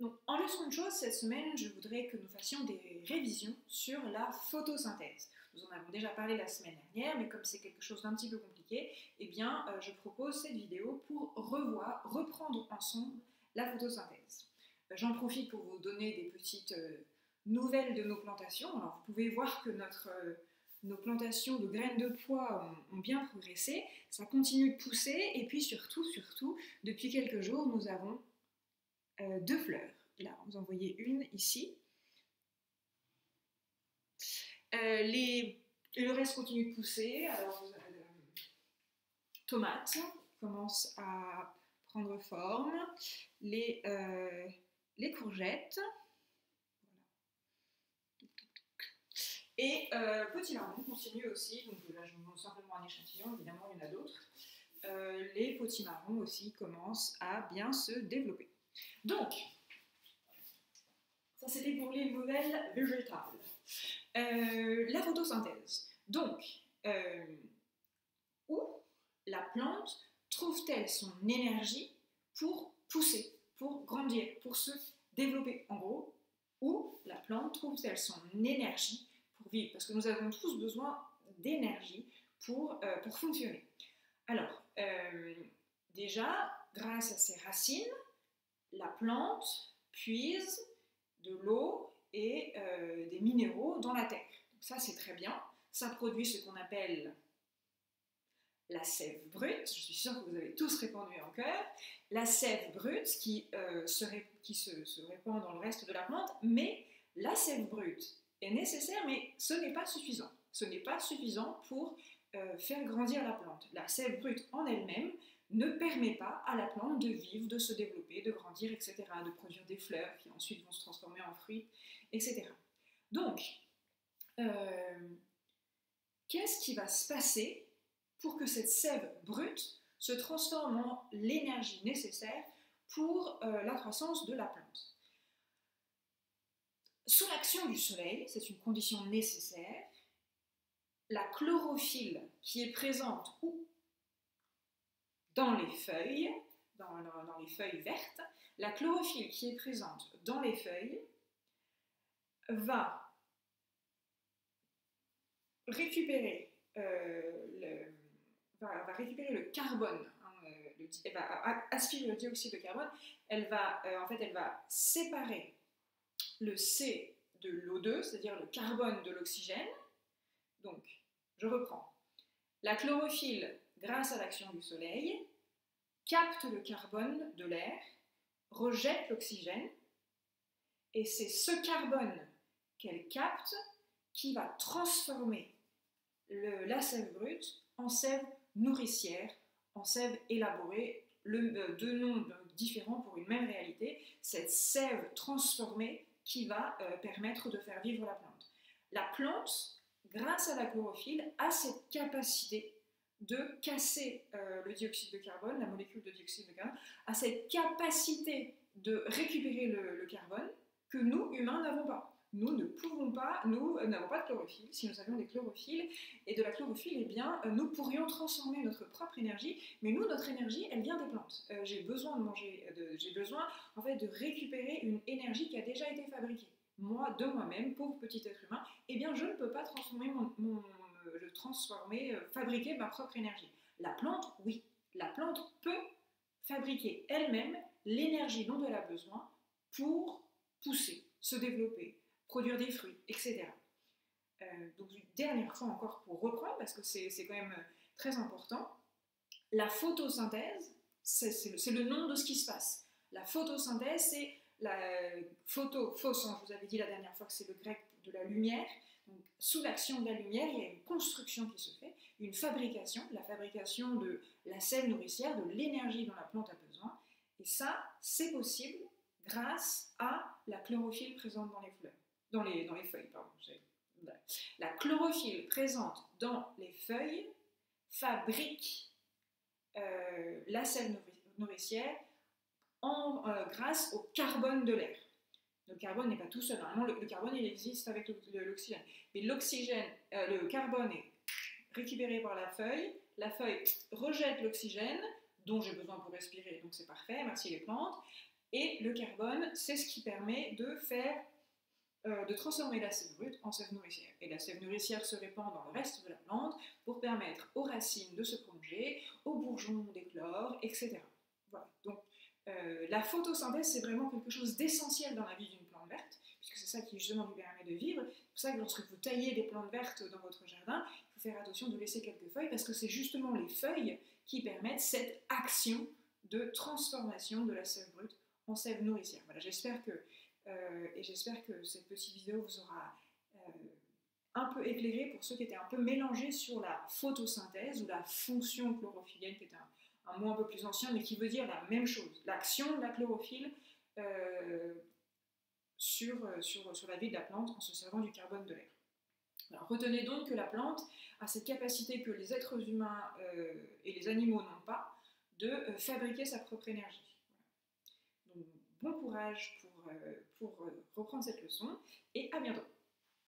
Donc, en leçon de choses, cette semaine, je voudrais que nous fassions des révisions sur la photosynthèse. Nous en avons déjà parlé la semaine dernière, mais comme c'est quelque chose d'un petit peu compliqué, eh bien, je propose cette vidéo pour reprendre ensemble la photosynthèse. J'en profite pour vous donner des petites nouvelles de nos plantations. Alors, vous pouvez voir que nos plantations de graines de pois ont bien progressé. Ça continue de pousser, et puis surtout, depuis quelques jours, nous avons 2 fleurs. Là, vous en voyez une ici. Le reste continue de pousser. Alors, tomates commencent à prendre forme. Les courgettes. Et petits marrons continuent aussi. Donc là, je vous montre simplement un échantillon. Évidemment, il y en a d'autres. Les petits marrons aussi commencent à bien se développer. Donc, ça c'était pour les nouvelles végétales. La photosynthèse. Donc, où la plante trouve-t-elle son énergie pour pousser, pour grandir, pour se développer? En gros, où la plante trouve-t-elle son énergie pour vivre? Parce que nous avons tous besoin d'énergie pour fonctionner. Alors, déjà, grâce à ses racines, la plante puise de l'eau et des minéraux dans la terre. Donc ça, c'est très bien. Ça produit ce qu'on appelle la sève brute. Je suis sûre que vous avez tous répondu en chœur. La sève brute qui se répand dans le reste de la plante, mais la sève brute est nécessaire, mais ce n'est pas suffisant. Ce n'est pas suffisant pour faire grandir la plante. La sève brute en elle-même ne permet pas à la plante de vivre, de se développer, de grandir, etc., de produire des fleurs qui ensuite vont se transformer en fruits, etc. Donc, qu'est-ce qui va se passer pour que cette sève brute se transforme en l'énergie nécessaire pour la croissance de la plante? Sous l'action du soleil, c'est une condition nécessaire, la chlorophylle qui est présente où? Dans les feuilles, dans les feuilles vertes, la chlorophylle qui est présente dans les feuilles va récupérer le carbone, elle va aspirer le dioxyde de carbone, elle va séparer le C de l'O2, c'est-à-dire le carbone de l'oxygène. Donc, je reprends. La chlorophylle, grâce à l'action du soleil, capte le carbone de l'air, rejette l'oxygène, et c'est ce carbone qu'elle capte qui va transformer la sève brute en sève nourricière, en sève élaborée, deux noms différents pour une même réalité, cette sève transformée qui va permettre de faire vivre la plante. La plante, grâce à la chlorophylle, a cette capacité de casser le dioxyde de carbone, la molécule de dioxyde de carbone, a cette capacité de récupérer le carbone que nous, humains, n'avons pas. Nous ne pouvons pas, nous n'avons pas de chlorophylle. Si nous avions des chlorophylles et de la chlorophylle, eh bien, nous pourrions transformer notre propre énergie, mais nous, notre énergie, elle vient des plantes. J'ai besoin de manger, j'ai besoin en fait de récupérer une énergie qui a déjà été fabriquée. Moi, de moi-même, pauvre petit être humain, eh bien, je ne peux pas fabriquer ma propre énergie. La plante, oui. La plante peut fabriquer elle-même l'énergie dont elle a besoin pour pousser, se développer, produire des fruits, etc. Donc une dernière fois encore pour reprendre, parce que c'est quand même très important, la photosynthèse, c'est le nom de ce qui se passe. La photosynthèse, c'est la phos, je vous avais dit la dernière fois que c'est le grec de la lumière. Donc, sous l'action de la lumière, il y a une construction qui se fait, une fabrication, la fabrication de la sève nourricière, de l'énergie dont la plante a besoin. Et ça, c'est possible grâce à la chlorophylle présente dans les fleurs. Dans les feuilles, pardon. La chlorophylle présente dans les feuilles fabrique la sève nourricière grâce au carbone de l'air. Le carbone n'est pas tout seul. Normalement, le carbone, il existe avec l'oxygène. Mais le carbone est récupéré par la feuille rejette l'oxygène, dont j'ai besoin pour respirer, donc c'est parfait, merci les plantes. Et le carbone, c'est ce qui permet de transformer la sève brute en sève nourricière. Et la sève nourricière se répand dans le reste de la plante pour permettre aux racines de se prolonger, aux bourgeons d'éclore, etc. Voilà. Donc la photosynthèse, c'est vraiment quelque chose d'essentiel dans la vie d'une plante verte, puisque c'est ça qui justement lui permet de vivre. C'est pour ça que lorsque vous taillez des plantes vertes dans votre jardin, il faut faire attention de laisser quelques feuilles, parce que c'est justement les feuilles qui permettent cette action de transformation de la sève brute en sève nourricière. Voilà, j'espère que cette petite vidéo vous aura un peu éclairé pour ceux qui étaient un peu mélangés sur la photosynthèse ou la fonction chlorophyllienne, qui est un mot un peu plus ancien, mais qui veut dire la même chose, l'action de la chlorophylle sur la vie de la plante en se servant du carbone de l'air. Alors, retenez donc que la plante a cette capacité que les êtres humains et les animaux n'ont pas de fabriquer sa propre énergie. Donc, bon courage pour reprendre cette leçon et à bientôt.